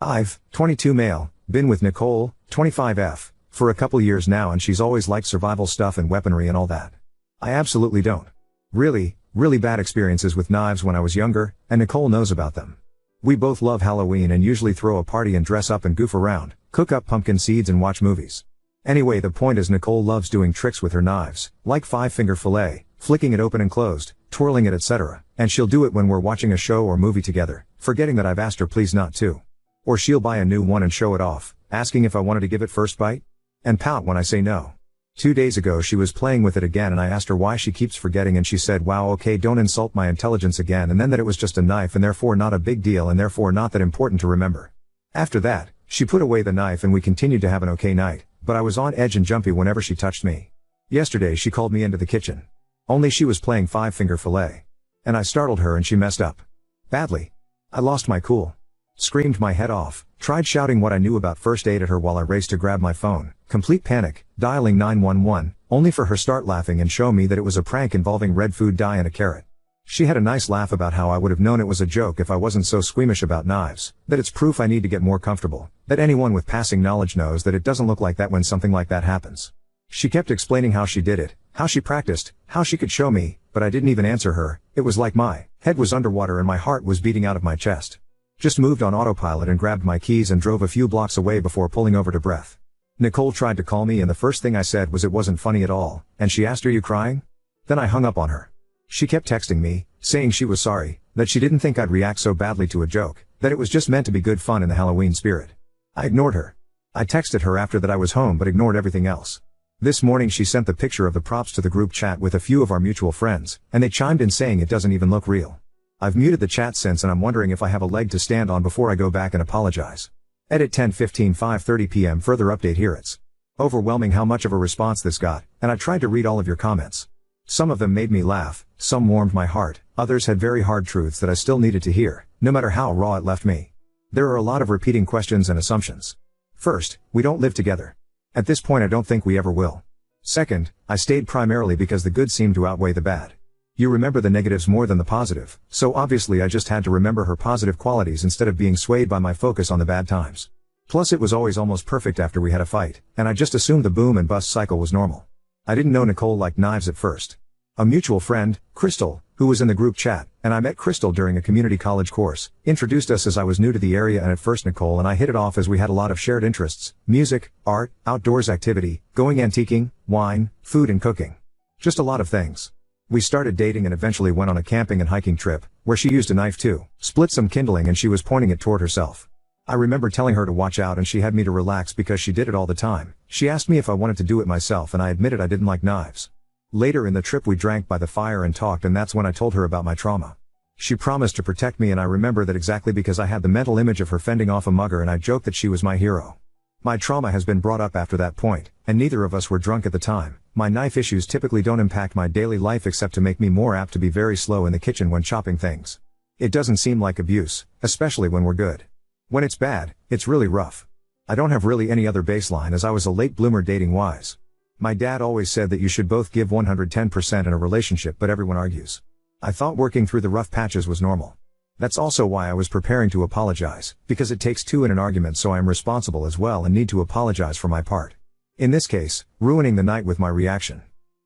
I've, 22 male, been with Nicole, 25F, for a couple years now and she's always liked survival stuff and weaponry and all that. I absolutely don't. Really bad experiences with knives when I was younger, and Nicole knows about them. We both love Halloween and usually throw a party and dress up and goof around, cook up pumpkin seeds and watch movies. Anyway, the point is Nicole loves doing tricks with her knives, like 5-finger fillet, flicking it open and closed, twirling it etc., and she'll do it when we're watching a show or movie together, forgetting that I've asked her please not to. Or she'll buy a new one and show it off, asking if I wanted to give it first bite? And pout when I say no. 2 days ago she was playing with it again and I asked her why she keeps forgetting and she said wow okay don't insult my intelligence again and then that it was just a knife and therefore not a big deal and therefore not that important to remember. After that, she put away the knife and we continued to have an okay night, but I was on edge and jumpy whenever she touched me. Yesterday she called me into the kitchen. Only she was playing 5-finger fillet. And I startled her and she messed up. Badly. I lost my cool. Screamed my head off, tried shouting what I knew about first aid at her while I raced to grab my phone, complete panic, dialing 911, only for her start laughing and show me that it was a prank involving red food dye and a carrot. She had a nice laugh about how I would have known it was a joke if I wasn't so squeamish about knives, that it's proof I need to get more comfortable, that anyone with passing knowledge knows that it doesn't look like that when something like that happens. She kept explaining how she did it, how she practiced, how she could show me, but I didn't even answer her. It was like my head was underwater and my heart was beating out of my chest. Just moved on autopilot and grabbed my keys and drove a few blocks away before pulling over to breath. Nicole tried to call me and the first thing I said was it wasn't funny at all, and she asked are you crying? Then I hung up on her. She kept texting me, saying she was sorry, that she didn't think I'd react so badly to a joke, that it was just meant to be good fun in the Halloween spirit. I ignored her. I texted her after that I was home but ignored everything else. This morning she sent the picture of the props to the group chat with a few of our mutual friends, and they chimed in saying it doesn't even look real. I've muted the chat since and I'm wondering if I have a leg to stand on before I go back and apologize. Edit 10:15 5:30 p.m. Further update here. It's overwhelming how much of a response this got, and I tried to read all of your comments. Some of them made me laugh, some warmed my heart, others had very hard truths that I still needed to hear, no matter how raw it left me. There are a lot of repeating questions and assumptions. First, we don't live together. At this point I don't think we ever will. Second, I stayed primarily because the good seemed to outweigh the bad. You remember the negatives more than the positive, so obviously I just had to remember her positive qualities instead of being swayed by my focus on the bad times. Plus it was always almost perfect after we had a fight, and I just assumed the boom and bust cycle was normal. I didn't know Nicole liked knives at first. A mutual friend, Crystal, who was in the group chat, and I met Crystal during a community college course, introduced us as I was new to the area and at first Nicole and I hit it off as we had a lot of shared interests, music, art, outdoors activity, going antiquing, wine, food and cooking. Just a lot of things. We started dating and eventually went on a camping and hiking trip, where she used a knife to split some kindling and she was pointing it toward herself. I remember telling her to watch out and she had me to relax because she did it all the time. She asked me if I wanted to do it myself and I admitted I didn't like knives. Later in the trip we drank by the fire and talked and that's when I told her about my trauma. She promised to protect me and I remember that exactly because I had the mental image of her fending off a mugger and I joked that she was my hero. My trauma has been brought up after that point, and neither of us were drunk at the time. My knife issues typically don't impact my daily life except to make me more apt to be very slow in the kitchen when chopping things. It doesn't seem like abuse, especially when we're good. When it's bad, it's really rough. I don't have really any other baseline as I was a late bloomer dating wise. My dad always said that you should both give 110% in a relationship but everyone argues. I thought working through the rough patches was normal. That's also why I was preparing to apologize, because it takes two in an argument so I am responsible as well and need to apologize for my part. In this case, ruining the night with my reaction.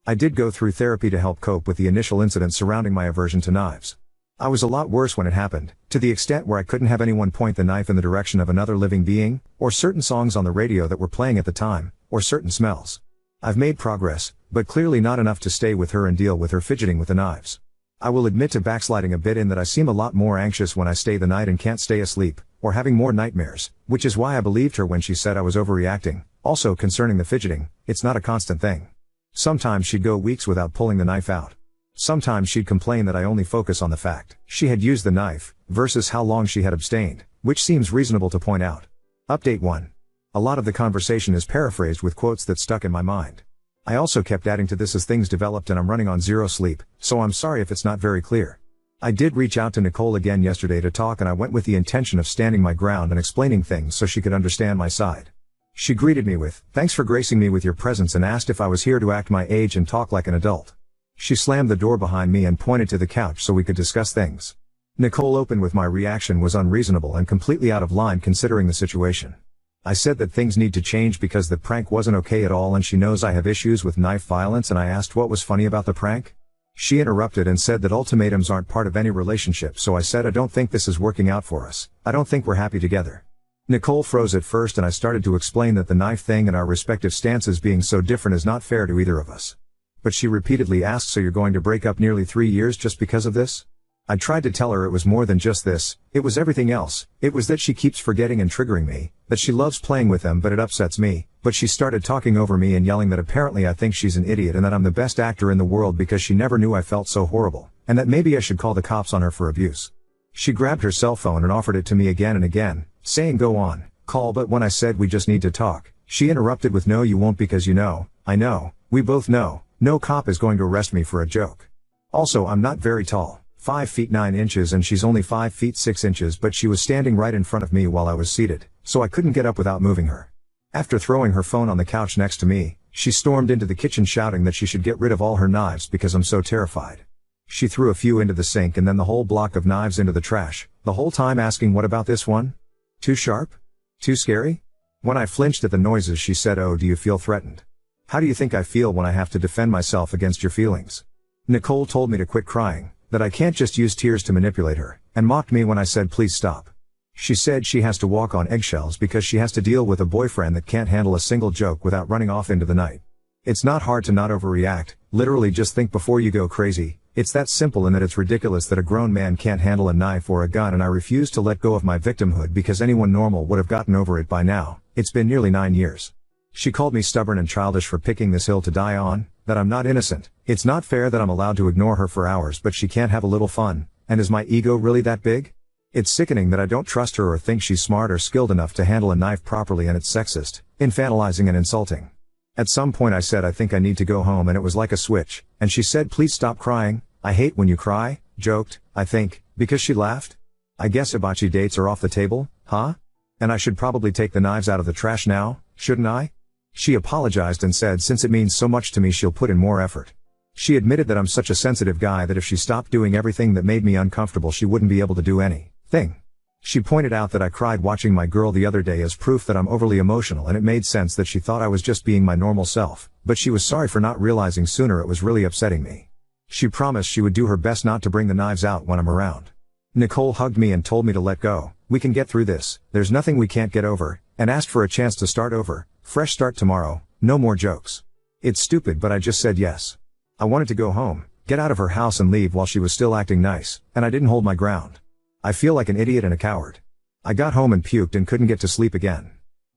I did go through therapy to help cope with the initial incident surrounding my aversion to knives. I was a lot worse when it happened, to the extent where I couldn't have anyone point the knife in the direction of another living being, or certain songs on the radio that were playing at the time, or certain smells. I've made progress, but clearly not enough to stay with her and deal with her fidgeting with the knives. I will admit to backsliding a bit in that I seem a lot more anxious when I stay the night and can't stay asleep, or having more nightmares, which is why I believed her when she said I was overreacting. Also concerning the fidgeting, it's not a constant thing. Sometimes she'd go weeks without pulling the knife out. Sometimes she'd complain that I only focus on the fact she had used the knife, versus how long she had abstained, which seems reasonable to point out. Update 1. A lot of the conversation is paraphrased with quotes that stuck in my mind. I also kept adding to this as things developed and I'm running on zero sleep, so I'm sorry if it's not very clear. I did reach out to Nicole again yesterday to talk and I went with the intention of standing my ground and explaining things so she could understand my side. She greeted me with, "Thanks for gracing me with your presence," and asked if I was here to act my age and talk like an adult. She slammed the door behind me and pointed to the couch so we could discuss things. Nicole opened with my reaction was unreasonable and completely out of line considering the situation. I said that things need to change because the prank wasn't okay at all and she knows I have issues with knife violence, and I asked what was funny about the prank. She interrupted and said that ultimatums aren't part of any relationship, so I said I don't think this is working out for us. I don't think we're happy together. Nicole froze at first and I started to explain that the knife thing and our respective stances being so different is not fair to either of us. But she repeatedly asked, so you're going to break up nearly 3 years just because of this? I tried to tell her it was more than just this, it was everything else. It was that she keeps forgetting and triggering me, that she loves playing with them but it upsets me, but she started talking over me and yelling that apparently I think she's an idiot and that I'm the best actor in the world because she never knew I felt so horrible, and that maybe I should call the cops on her for abuse. She grabbed her cell phone and offered it to me again and again, saying go on, call, but when I said we just need to talk, she interrupted with no you won't because you know, I know, we both know, no cop is going to arrest me for a joke. Also, I'm not very tall. 5 feet 9 inches and she's only 5 feet 6 inches, but she was standing right in front of me while I was seated, so I couldn't get up without moving her. After throwing her phone on the couch next to me, she stormed into the kitchen shouting that she should get rid of all her knives because I'm so terrified. She threw a few into the sink and then the whole block of knives into the trash, the whole time asking what about this one? Too sharp? Too scary? When I flinched at the noises she said, oh, do you feel threatened? How do you think I feel when I have to defend myself against your feelings? Nicole told me to quit crying, that I can't just use tears to manipulate her, and mocked me when I said please stop. She said she has to walk on eggshells because she has to deal with a boyfriend that can't handle a single joke without running off into the night. It's not hard to not overreact, literally just think before you go crazy. It's that simple, and that it's ridiculous that a grown man can't handle a knife or a gun, and I refuse to let go of my victimhood because anyone normal would have gotten over it by now. It's been nearly 9 years. She called me stubborn and childish for picking this hill to die on, that I'm not innocent. It's not fair that I'm allowed to ignore her for hours but she can't have a little fun, and is my ego really that big? It's sickening that I don't trust her or think she's smart or skilled enough to handle a knife properly, and it's sexist, infantilizing and insulting. At some point I said I think I need to go home, and it was like a switch, and she said please stop crying, I hate when you cry, joked, I think, because she laughed. I guess hibachi dates are off the table, huh? And I should probably take the knives out of the trash now, shouldn't I? She apologized and said since it means so much to me she'll put in more effort. She admitted that I'm such a sensitive guy that if she stopped doing everything that made me uncomfortable she wouldn't be able to do anything. She pointed out that I cried watching my girl the other day as proof that I'm overly emotional, and it made sense that she thought I was just being my normal self, but she was sorry for not realizing sooner it was really upsetting me. She promised she would do her best not to bring the knives out when I'm around. Nicole hugged me and told me to let go. We can get through this, there's nothing we can't get over, and asked for a chance to start over. Fresh start tomorrow, no more jokes. It's stupid but I just said yes. I wanted to go home, get out of her house and leave while she was still acting nice, and I didn't hold my ground. I feel like an idiot and a coward. I got home and puked and couldn't get to sleep again.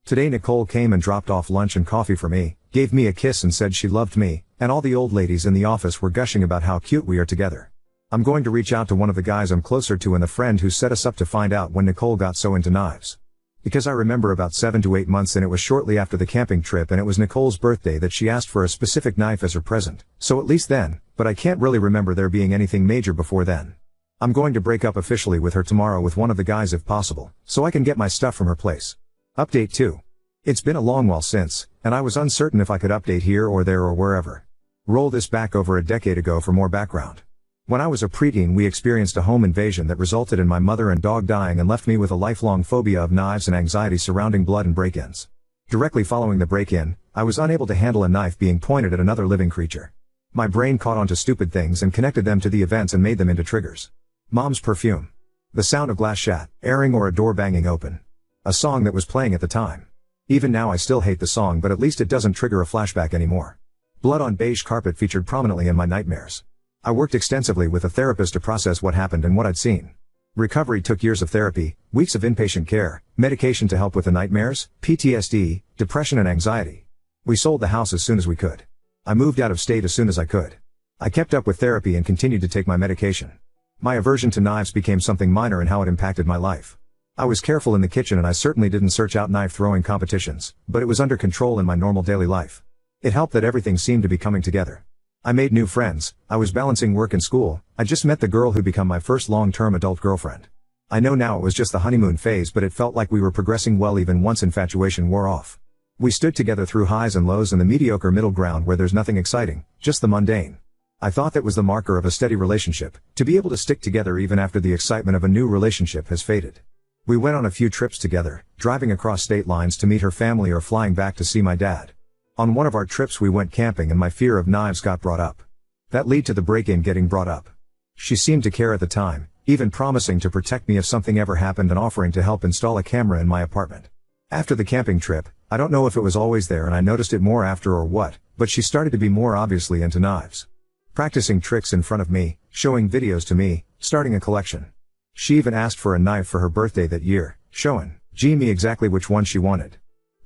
Today Nicole came and dropped off lunch and coffee for me, gave me a kiss and said she loved me, and all the old ladies in the office were gushing about how cute we are together. I'm going to reach out to one of the guys I'm closer to and the friend who set us up to find out when Nicole got so into knives. Because I remember about 7 to 8 months, and it was shortly after the camping trip, and it was Nicole's birthday that she asked for a specific knife as her present, so at least then, but I can't really remember there being anything major before then. I'm going to break up officially with her tomorrow with one of the guys if possible, so I can get my stuff from her place. Update 2. It's been a long while since, and I was uncertain if I could update here or there or wherever. Roll this back over a decade ago for more background. When I was a preteen we experienced a home invasion that resulted in my mother and dog dying and left me with a lifelong phobia of knives and anxiety surrounding blood and break-ins. Directly following the break-in, I was unable to handle a knife being pointed at another living creature. My brain caught on to stupid things and connected them to the events and made them into triggers. Mom's perfume. The sound of glass shattering or a door banging open. A song that was playing at the time. Even now I still hate the song, but at least it doesn't trigger a flashback anymore. Blood on beige carpet featured prominently in my nightmares. I worked extensively with a therapist to process what happened and what I'd seen. Recovery took years of therapy, weeks of inpatient care, medication to help with the nightmares, PTSD, depression and anxiety. We sold the house as soon as we could. I moved out of state as soon as I could. I kept up with therapy and continued to take my medication. My aversion to knives became something minor in how it impacted my life. I was careful in the kitchen and I certainly didn't search out knife throwing competitions, but it was under control in my normal daily life. It helped that everything seemed to be coming together. I made new friends, I was balancing work and school, I just met the girl who became my first long-term adult girlfriend. I know now it was just the honeymoon phase, but it felt like we were progressing well even once infatuation wore off. We stood together through highs and lows and the mediocre middle ground where there's nothing exciting, just the mundane. I thought that was the marker of a steady relationship, to be able to stick together even after the excitement of a new relationship has faded. We went on a few trips together, driving across state lines to meet her family or flying back to see my dad. On one of our trips we went camping and my fear of knives got brought up. That led to the break-in getting brought up. She seemed to care at the time, even promising to protect me if something ever happened and offering to help install a camera in my apartment. After the camping trip, I don't know if it was always there and I noticed it more after or what, but she started to be more obviously into knives. Practicing tricks in front of me, showing videos to me, starting a collection. She even asked for a knife for her birthday that year, showing me exactly which one she wanted.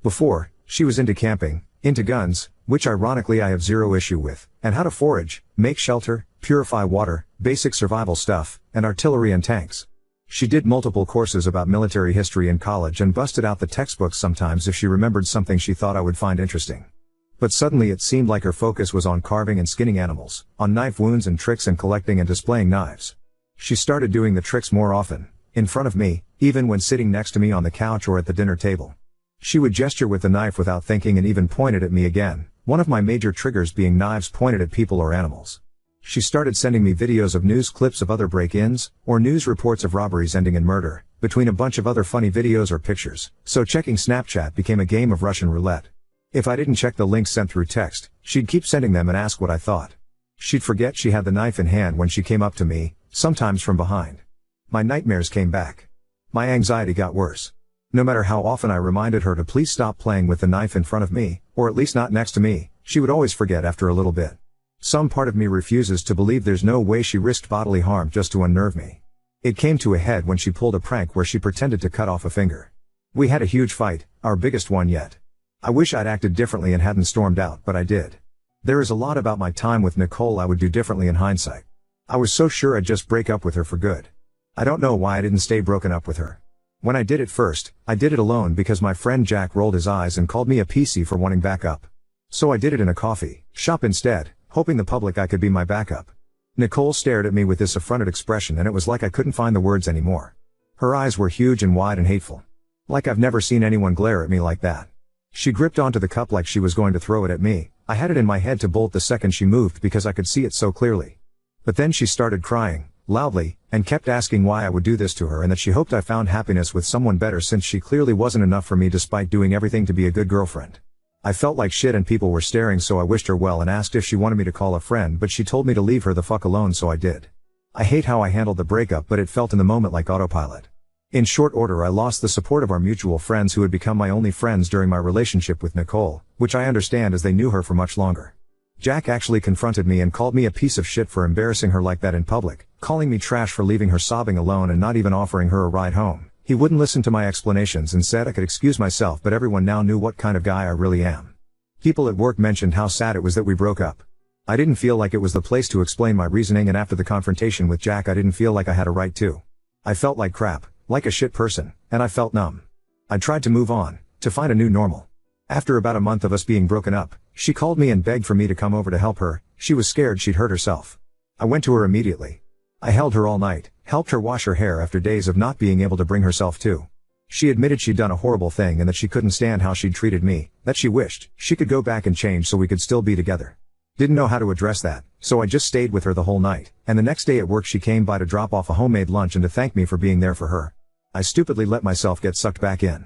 Before, she was into camping, into guns, which ironically I have zero issue with, and how to forage, make shelter, purify water, basic survival stuff, and artillery and tanks. She did multiple courses about military history in college and busted out the textbooks sometimes if she remembered something she thought I would find interesting. But suddenly it seemed like her focus was on carving and skinning animals, on knife wounds and tricks and collecting and displaying knives. She started doing the tricks more often, in front of me, even when sitting next to me on the couch or at the dinner table. She would gesture with the knife without thinking and even pointed at me again, one of my major triggers being knives pointed at people or animals. She started sending me videos of news clips of other break-ins, or news reports of robberies ending in murder, between a bunch of other funny videos or pictures, so checking Snapchat became a game of Russian roulette. If I didn't check the links sent through text, she'd keep sending them and ask what I thought. She'd forget she had the knife in hand when she came up to me, sometimes from behind. My nightmares came back. My anxiety got worse. No matter how often I reminded her to please stop playing with the knife in front of me, or at least not next to me, she would always forget after a little bit. Some part of me refuses to believe there's no way she risked bodily harm just to unnerve me. It came to a head when she pulled a prank where she pretended to cut off a finger. We had a huge fight, our biggest one yet. I wish I'd acted differently and hadn't stormed out, but I did. There is a lot about my time with Nicole I would do differently in hindsight. I was so sure I'd just break up with her for good. I don't know why I didn't stay broken up with her. When I did it first, I did it alone because my friend Jack rolled his eyes and called me a PC for wanting backup. So I did it in a coffee shop instead, hoping the public I could be my backup. Nicole stared at me with this affronted expression and it was like I couldn't find the words anymore. Her eyes were huge and wide and hateful. Like I've never seen anyone glare at me like that. She gripped onto the cup like she was going to throw it at me. I had it in my head to bolt the second she moved because I could see it so clearly. But then she started crying, loudly, and kept asking why I would do this to her and that she hoped I found happiness with someone better since she clearly wasn't enough for me despite doing everything to be a good girlfriend. I felt like shit and people were staring so I wished her well and asked if she wanted me to call a friend but she told me to leave her the fuck alone so I did. I hate how I handled the breakup but it felt in the moment like autopilot. In short order I lost the support of our mutual friends who had become my only friends during my relationship with Nicole, which I understand as they knew her for much longer. Jack actually confronted me and called me a piece of shit for embarrassing her like that in public, calling me trash for leaving her sobbing alone and not even offering her a ride home. He wouldn't listen to my explanations and said I could excuse myself but everyone now knew what kind of guy I really am. People at work mentioned how sad it was that we broke up. I didn't feel like it was the place to explain my reasoning and after the confrontation with Jack I didn't feel like I had a right to. I felt like crap, like a shit person, and I felt numb. I tried to move on, to find a new normal. After about a month of us being broken up, she called me and begged for me to come over to help her. She was scared she'd hurt herself. I went to her immediately. I held her all night, helped her wash her hair after days of not being able to bring herself to. She admitted she'd done a horrible thing and that she couldn't stand how she'd treated me, that she wished she could go back and change so we could still be together. Didn't know how to address that, so I just stayed with her the whole night, and the next day at work she came by to drop off a homemade lunch and to thank me for being there for her. I stupidly let myself get sucked back in.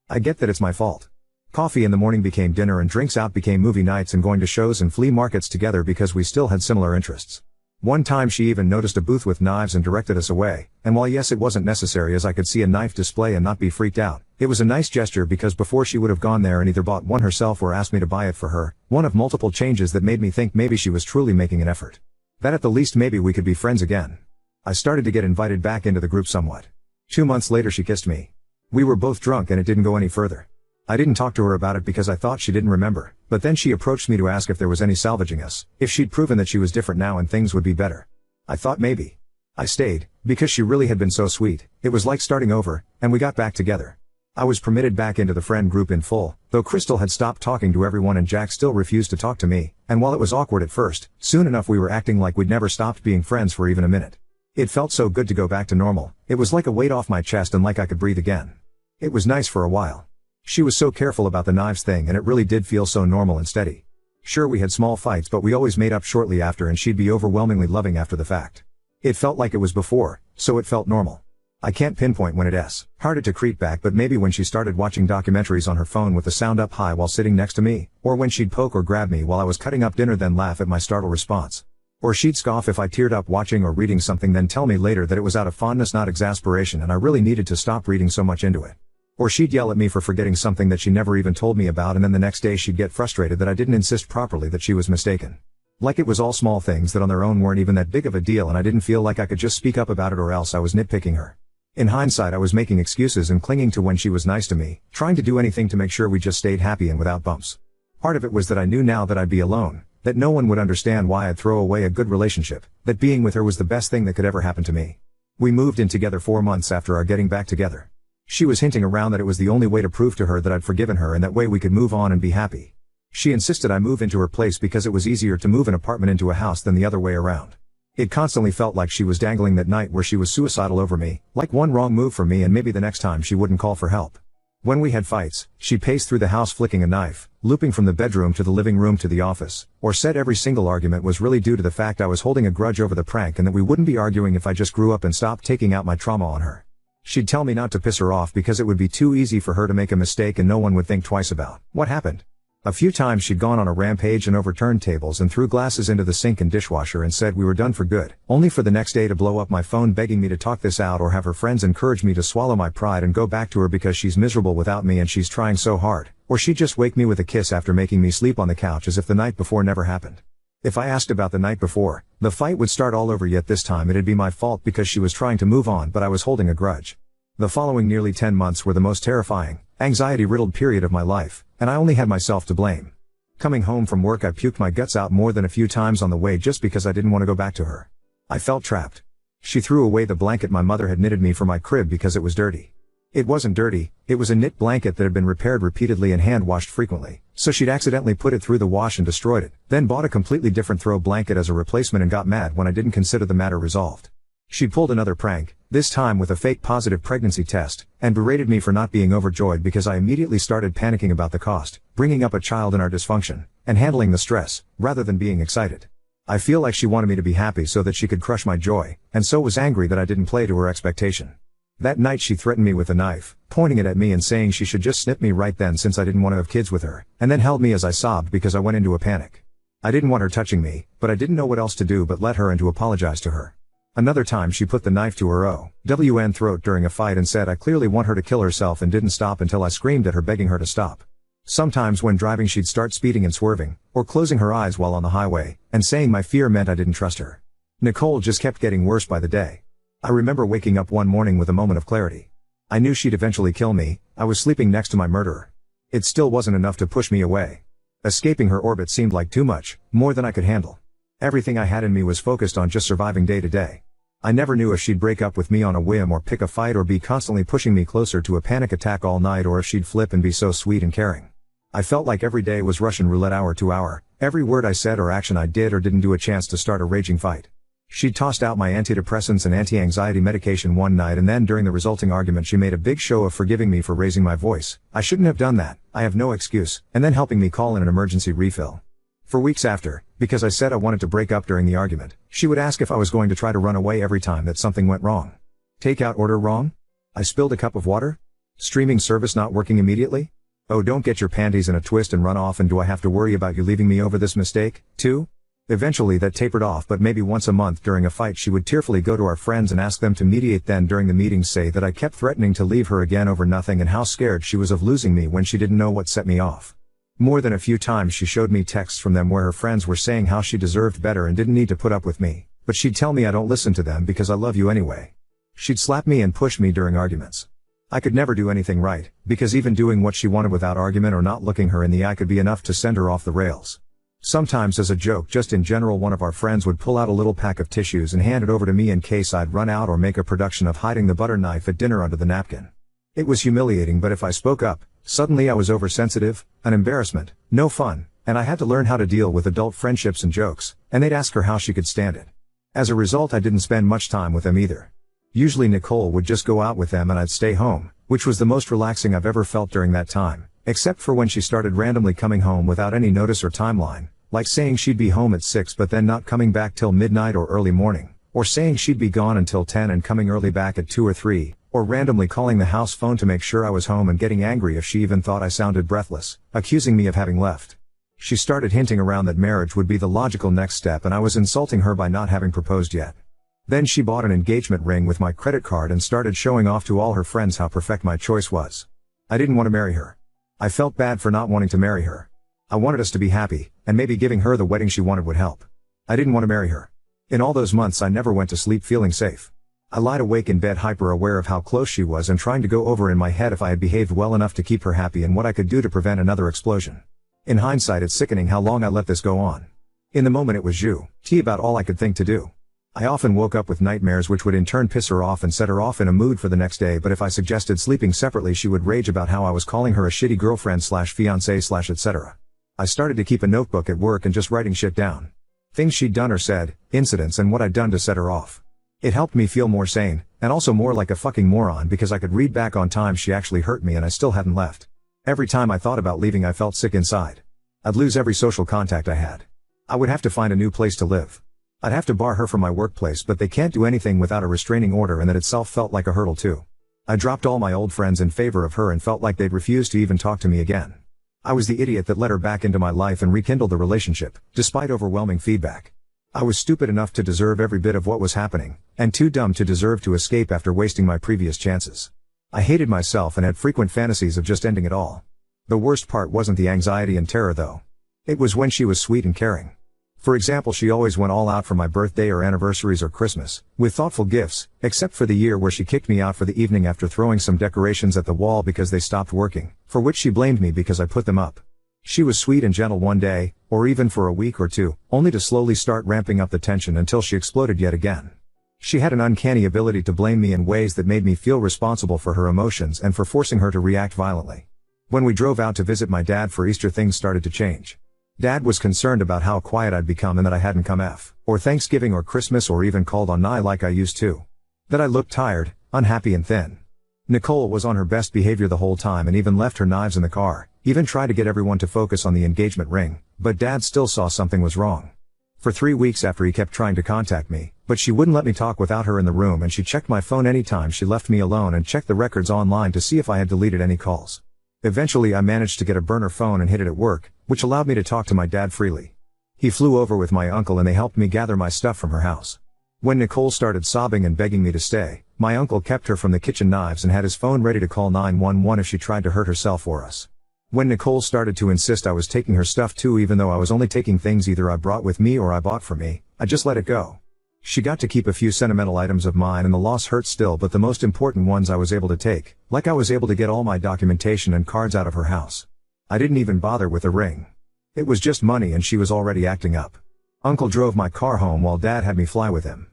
I get that it's my fault. Coffee in the morning became dinner and drinks out became movie nights and going to shows and flea markets together because we still had similar interests. One time she even noticed a booth with knives and directed us away, and while yes it wasn't necessary as I could see a knife display and not be freaked out, it was a nice gesture because before she would have gone there and either bought one herself or asked me to buy it for her, one of multiple changes that made me think maybe she was truly making an effort. That at the least maybe we could be friends again. I started to get invited back into the group somewhat. 2 months later she kissed me. We were both drunk and it didn't go any further. I didn't talk to her about it because I thought she didn't remember, but then she approached me to ask if there was any salvaging us, if she'd proven that she was different now and things would be better. I thought maybe. I stayed, because she really had been so sweet, it was like starting over, and we got back together. I was permitted back into the friend group in full, though Crystal had stopped talking to everyone and Jack still refused to talk to me, and while it was awkward at first, soon enough we were acting like we'd never stopped being friends for even a minute. It felt so good to go back to normal, it was like a weight off my chest and like I could breathe again. It was nice for a while. She was so careful about the knives thing and it really did feel so normal and steady. Sure, we had small fights, but we always made up shortly after, and she'd be overwhelmingly loving after the fact. It felt like it was before, so it felt normal. I can't pinpoint when it's harder to creep back, but maybe when she started watching documentaries on her phone with the sound up high while sitting next to me, or when she'd poke or grab me while I was cutting up dinner then laugh at my startled response. Or she'd scoff if I teared up watching or reading something then tell me later that it was out of fondness not exasperation and I really needed to stop reading so much into it. Or she'd yell at me for forgetting something that she never even told me about, and then the next day she'd get frustrated that I didn't insist properly that she was mistaken. Like it was all small things that on their own weren't even that big of a deal, and I didn't feel like I could just speak up about it or else I was nitpicking her. In hindsight, I was making excuses and clinging to when she was nice to me, trying to do anything to make sure we just stayed happy and without bumps. Part of it was that I knew now that I'd be alone, that no one would understand why I'd throw away a good relationship, that being with her was the best thing that could ever happen to me. We moved in together 4 months after our getting back together. She was hinting around that it was the only way to prove to her that I'd forgiven her and that way we could move on and be happy. She insisted I move into her place because it was easier to move an apartment into a house than the other way around. It constantly felt like she was dangling that night where she was suicidal over me, like one wrong move from me and maybe the next time she wouldn't call for help. When we had fights, she paced through the house flicking a knife, looping from the bedroom to the living room to the office, or said every single argument was really due to the fact I was holding a grudge over the prank and that we wouldn't be arguing if I just grew up and stopped taking out my trauma on her. She'd tell me not to piss her off because it would be too easy for her to make a mistake and no one would think twice about what happened. A few times she'd gone on a rampage and overturned tables and threw glasses into the sink and dishwasher and said we were done for good, only for the next day to blow up my phone begging me to talk this out or have her friends encourage me to swallow my pride and go back to her because she's miserable without me and she's trying so hard, or she'd just wake me with a kiss after making me sleep on the couch as if the night before never happened. If I asked about the night before, the fight would start all over, yet this time it'd be my fault because she was trying to move on but I was holding a grudge. The following nearly 10 months were the most terrifying, anxiety-riddled period of my life, and I only had myself to blame. Coming home from work I puked my guts out more than a few times on the way just because I didn't want to go back to her. I felt trapped. She threw away the blanket my mother had knitted me for my crib because it was dirty. It wasn't dirty, it was a knit blanket that had been repaired repeatedly and hand-washed frequently, so she'd accidentally put it through the wash and destroyed it, then bought a completely different throw blanket as a replacement and got mad when I didn't consider the matter resolved. She pulled another prank, this time with a fake positive pregnancy test, and berated me for not being overjoyed because I immediately started panicking about the cost, bringing up a child in our dysfunction, and handling the stress, rather than being excited. I feel like she wanted me to be happy so that she could crush my joy, and so was angry that I didn't play to her expectation. That night she threatened me with a knife, pointing it at me and saying she should just snip me right then since I didn't want to have kids with her, and then held me as I sobbed because I went into a panic. I didn't want her touching me, but I didn't know what else to do but let her and to apologize to her. Another time she put the knife to her OWN throat during a fight and said I clearly want her to kill herself and didn't stop until I screamed at her begging her to stop. Sometimes when driving she'd start speeding and swerving, or closing her eyes while on the highway, and saying my fear meant I didn't trust her. Nicole just kept getting worse by the day. I remember waking up one morning with a moment of clarity. I knew she'd eventually kill me, I was sleeping next to my murderer. It still wasn't enough to push me away. Escaping her orbit seemed like too much, more than I could handle. Everything I had in me was focused on just surviving day to day. I never knew if she'd break up with me on a whim or pick a fight or be constantly pushing me closer to a panic attack all night, or if she'd flip and be so sweet and caring. I felt like every day was Russian roulette hour to hour, every word I said or action I did or didn't do a chance to start a raging fight. She tossed out my antidepressants and anti-anxiety medication one night, and then during the resulting argument she made a big show of forgiving me for raising my voice. I shouldn't have done that, I have no excuse, and then helping me call in an emergency refill. For weeks after, because I said I wanted to break up during the argument, she would ask if I was going to try to run away every time that something went wrong. Takeout order wrong? I spilled a cup of water? Streaming service not working immediately? Oh, don't get your panties in a twist and run off, and do I have to worry about you leaving me over this mistake, too? Eventually that tapered off, but maybe once a month during a fight she would tearfully go to our friends and ask them to mediate, then during the meetings say that I kept threatening to leave her again over nothing and how scared she was of losing me when she didn't know what set me off. More than a few times she showed me texts from them where her friends were saying how she deserved better and didn't need to put up with me, but she'd tell me I don't listen to them because I love you anyway. She'd slap me and push me during arguments. I could never do anything right, because even doing what she wanted without argument or not looking her in the eye could be enough to send her off the rails. Sometimes as a joke, just in general, one of our friends would pull out a little pack of tissues and hand it over to me in case I'd run out, or make a production of hiding the butter knife at dinner under the napkin. It was humiliating, but if I spoke up, suddenly I was oversensitive, an embarrassment, no fun, and I had to learn how to deal with adult friendships and jokes, and they'd ask her how she could stand it. As a result, I didn't spend much time with them either. Usually Nicole would just go out with them and I'd stay home, which was the most relaxing I've ever felt during that time, except for when she started randomly coming home without any notice or timeline, like saying she'd be home at 6 but then not coming back till midnight or early morning, or saying she'd be gone until 10 and coming early back at 2 or 3, or randomly calling the house phone to make sure I was home and getting angry if she even thought I sounded breathless, accusing me of having left. She started hinting around that marriage would be the logical next step and I was insulting her by not having proposed yet. Then she bought an engagement ring with my credit card and started showing off to all her friends how perfect my choice was. I didn't want to marry her. I felt bad for not wanting to marry her. I wanted us to be happy, and maybe giving her the wedding she wanted would help. I didn't want to marry her. In all those months I never went to sleep feeling safe. I lied awake in bed hyper aware of how close she was and trying to go over in my head if I had behaved well enough to keep her happy and what I could do to prevent another explosion. In hindsight it's sickening how long I let this go on. In the moment it was about all I could think to do. I often woke up with nightmares which would in turn piss her off and set her off in a mood for the next day, but if I suggested sleeping separately she would rage about how I was calling her a shitty girlfriend / fiancé / etc. I started to keep a notebook at work and just writing shit down. Things she'd done or said, incidents and what I'd done to set her off. It helped me feel more sane, and also more like a fucking moron because I could read back on times she actually hurt me and I still hadn't left. Every time I thought about leaving I felt sick inside. I'd lose every social contact I had. I would have to find a new place to live. I'd have to bar her from my workplace, but they can't do anything without a restraining order, and that itself felt like a hurdle too. I dropped all my old friends in favor of her and felt like they'd refuse to even talk to me again. I was the idiot that let her back into my life and rekindled the relationship, despite overwhelming feedback. I was stupid enough to deserve every bit of what was happening, and too dumb to deserve to escape after wasting my previous chances. I hated myself and had frequent fantasies of just ending it all. The worst part wasn't the anxiety and terror though. It was when she was sweet and caring. For example, she always went all out for my birthday or anniversaries or Christmas, with thoughtful gifts, except for the year where she kicked me out for the evening after throwing some decorations at the wall because they stopped working, for which she blamed me because I put them up. She was sweet and gentle one day, or even for a week or two, only to slowly start ramping up the tension until she exploded yet again. She had an uncanny ability to blame me in ways that made me feel responsible for her emotions and for forcing her to react violently. When we drove out to visit my dad for Easter, things started to change. Dad was concerned about how quiet I'd become and that I hadn't come or Thanksgiving or Christmas or even called on Nye like I used to. That I looked tired, unhappy and thin. Nicole was on her best behavior the whole time and even left her knives in the car, even tried to get everyone to focus on the engagement ring, but Dad still saw something was wrong. For 3 weeks after he kept trying to contact me, but she wouldn't let me talk without her in the room, and she checked my phone anytime she left me alone and checked the records online to see if I had deleted any calls. Eventually I managed to get a burner phone and hid it at work, which allowed me to talk to my dad freely. He flew over with my uncle and they helped me gather my stuff from her house. When Nicole started sobbing and begging me to stay, my uncle kept her from the kitchen knives and had his phone ready to call 911 if she tried to hurt herself or us. When Nicole started to insist I was taking her stuff too, even though I was only taking things either I brought with me or I bought for me, I just let it go. She got to keep a few sentimental items of mine and the loss hurt still, but the most important ones I was able to take, like I was able to get all my documentation and cards out of her house. I didn't even bother with the ring. It was just money and she was already acting up. Uncle drove my car home while Dad had me fly with him.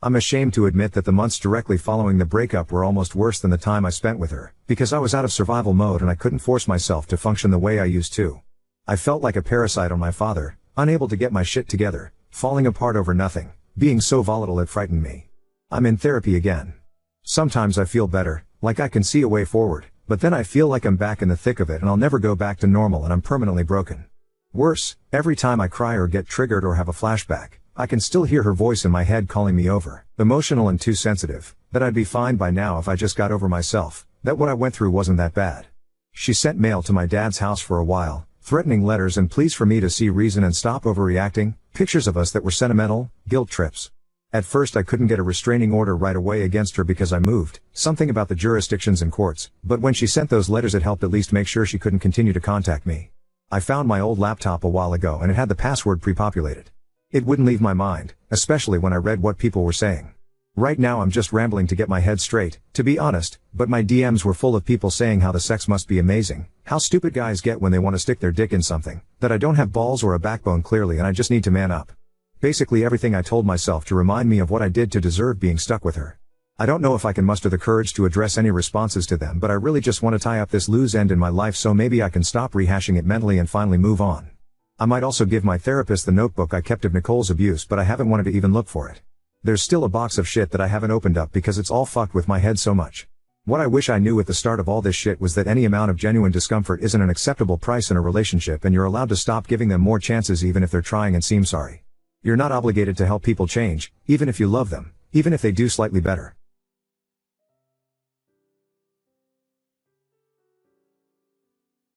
I'm ashamed to admit that the months directly following the breakup were almost worse than the time I spent with her, because I was out of survival mode and I couldn't force myself to function the way I used to. I felt like a parasite on my father, unable to get my shit together, falling apart over nothing, being so volatile it frightened me. I'm in therapy again. Sometimes I feel better, like I can see a way forward, but then I feel like I'm back in the thick of it and I'll never go back to normal and I'm permanently broken. Worse, every time I cry or get triggered or have a flashback, I can still hear her voice in my head calling me over, emotional and too sensitive, that I'd be fine by now if I just got over myself, that what I went through wasn't that bad. She sent mail to my dad's house for a while, threatening letters and pleas for me to see reason and stop overreacting, pictures of us that were sentimental, guilt trips. At first I couldn't get a restraining order right away against her because I moved, something about the jurisdictions and courts, but when she sent those letters it helped at least make sure she couldn't continue to contact me. I found my old laptop a while ago and it had the password pre-populated. It wouldn't leave my mind, especially when I read what people were saying. Right now I'm just rambling to get my head straight, to be honest, but my DMs were full of people saying how the sex must be amazing, how stupid guys get when they want to stick their dick in something, that I don't have balls or a backbone clearly and I just need to man up. Basically everything I told myself to remind me of what I did to deserve being stuck with her. I don't know if I can muster the courage to address any responses to them, but I really just want to tie up this loose end in my life so maybe I can stop rehashing it mentally and finally move on. I might also give my therapist the notebook I kept of Nicole's abuse, but I haven't wanted to even look for it. There's still a box of shit that I haven't opened up because it's all fucked with my head so much. What I wish I knew at the start of all this shit was that any amount of genuine discomfort isn't an acceptable price in a relationship, and you're allowed to stop giving them more chances even if they're trying and seem sorry. You're not obligated to help people change, even if you love them, even if they do slightly better.